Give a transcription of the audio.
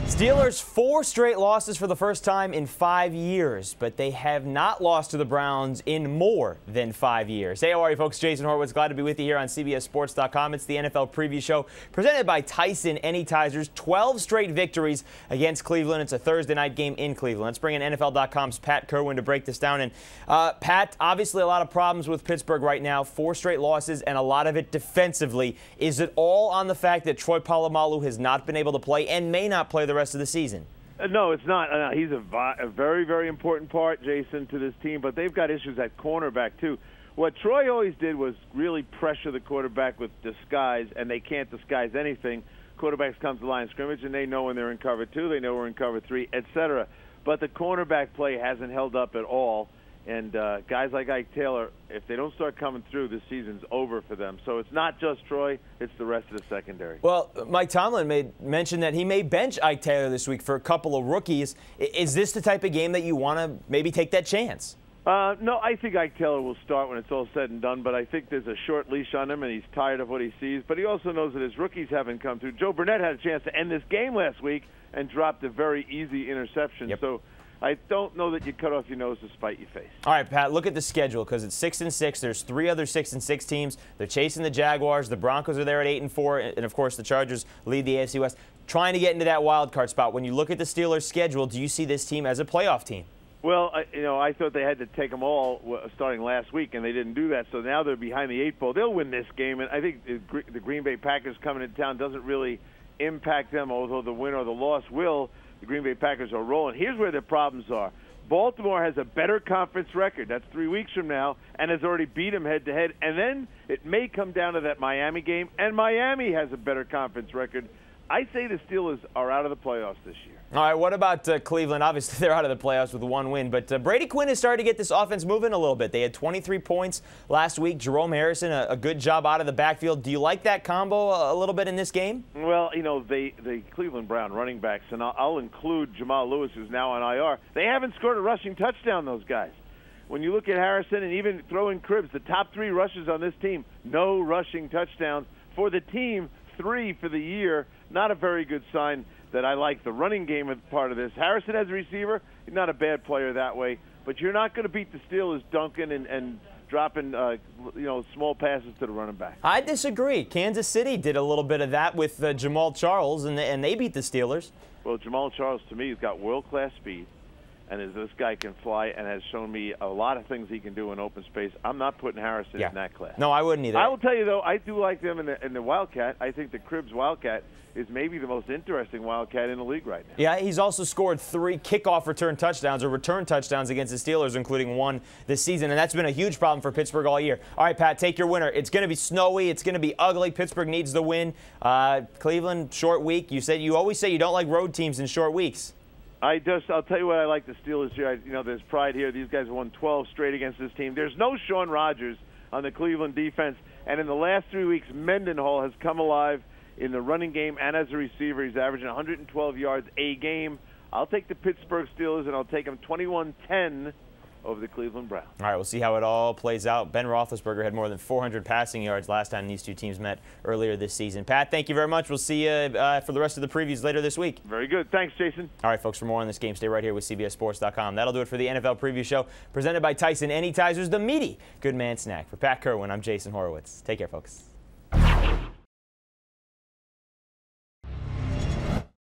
Steelers 4 straight losses for the first time in 5 years, but they have not lost to the Browns in more than 5 years. Hey, how are you, folks? Jason Horowitz, glad to be with you here on CBSSports.com. It's the NFL Preview Show presented by Tyson Anytizers. 12 straight victories against Cleveland. It's a Thursday night game in Cleveland. Let's bring in NFL.com's Pat Kirwan to break this down. And Pat, obviously a lot of problems with Pittsburgh right now. 4 straight losses, and a lot of it defensively. Is it all on the fact that Troy Polamalu has not been able to play and may not play the rest of the season? No, it's not. He's a very, very important part, Jason, to this team, but they've got issues at cornerback, too. What Troy always did was really pressure the quarterback with disguise, and they can't disguise anything. Quarterbacks come to the line of scrimmage, and they know when they're in cover 2, they know we're in cover 3, etc. But the cornerback play hasn't held up at all. And guys like Ike Taylor, if they don't start coming through, this season's over for them. So it's not just Troy, it's the rest of the secondary. Well, Mike Tomlin mentioned that he may bench Ike Taylor this week for a couple of rookies. Is this the type of game that you want to maybe take that chance? No, I think Ike Taylor will start when it's all said and done, but I think there's a short leash on him, and he's tired of what he sees. But he also knows that his rookies haven't come through. Joe Burnett had a chance to end this game last week and dropped a very easy interception. Yep. So I don't know that you cut off your nose to spite your face. All right, Pat, look at the schedule because it's 6-6. There's 3 other 6-6 teams. They're chasing the Jaguars. The Broncos are there at 8-4, and of course the Chargers lead the AFC West, trying to get into that wild card spot. When you look at the Steelers' schedule, do you see this team as a playoff team? Well, I thought they had to take them all starting last week, and they didn't do that. So now they're behind the 8 ball. They'll win this game, and I think the Green Bay Packers coming into town doesn't really impact them, although the win or the loss will. The Green Bay Packers are rolling. Here's where the problems are. Baltimore has a better conference record. That's 3 weeks from now, and has already beat them head-to-head. And then it may come down to that Miami game, and Miami has a better conference record. I say the Steelers are out of the playoffs this year. All right, what about Cleveland? Obviously, they're out of the playoffs with 1 win, but Brady Quinn has started to get this offense moving a little bit. They had 23 points last week. Jerome Harrison, a good job out of the backfield. Do you like that combo a little bit in this game? Well, the Cleveland Brown running backs, and I'll include Jamal Lewis, who's now on IR, they haven't scored a rushing touchdown, those guys. When you look at Harrison and even throw in Cribbs, the top 3 rushers on this team, no rushing touchdowns. For the team, 3 for the year. Not a very good sign that I like the running game as part of this. Harrison as a receiver, he's not a bad player that way, but you're not going to beat the Steelers dunking and dropping small passes to the running back. I disagree. Kansas City did a little bit of that with Jamal Charles, and they beat the Steelers. Well, Jamal Charles, to me, has got world-class speed. And as this guy can fly and has shown me a lot of things he can do in open space, I'm not putting Harrison in that class. No, I wouldn't either. I will tell you, though, I do like them in the Wildcat. I think the Cribbs Wildcat is maybe the most interesting Wildcat in the league right now. Yeah, he's also scored 3 kickoff return touchdowns or return touchdowns against the Steelers, including 1 this season, and that's been a huge problem for Pittsburgh all year. All right, Pat, take your winner. It's going to be snowy. It's going to be ugly. Pittsburgh needs the win. Cleveland, short week. You always say you don't like road teams in short weeks. I'll tell you what I like the Steelers here. There's pride here. These guys won 12 straight against this team. There's no Shaun Rodgers on the Cleveland defense. And in the last 3 weeks, Mendenhall has come alive in the running game and as a receiver. He's averaging 112 yards a game. I'll take the Pittsburgh Steelers, and I'll take them 21-10 over the Cleveland Browns. All right, we'll see how it all plays out. Ben Roethlisberger had more than 400 passing yards last time these 2 teams met earlier this season. Pat, thank you very much. We'll see you for the rest of the previews later this week. Very good. Thanks, Jason. All right, folks, for more on this game, stay right here with CBSSports.com. That'll do it for the NFL Preview Show, presented by Tyson Anytizers, the meaty Good Man Snack. For Pat Kirwan, I'm Jason Horowitz. Take care, folks.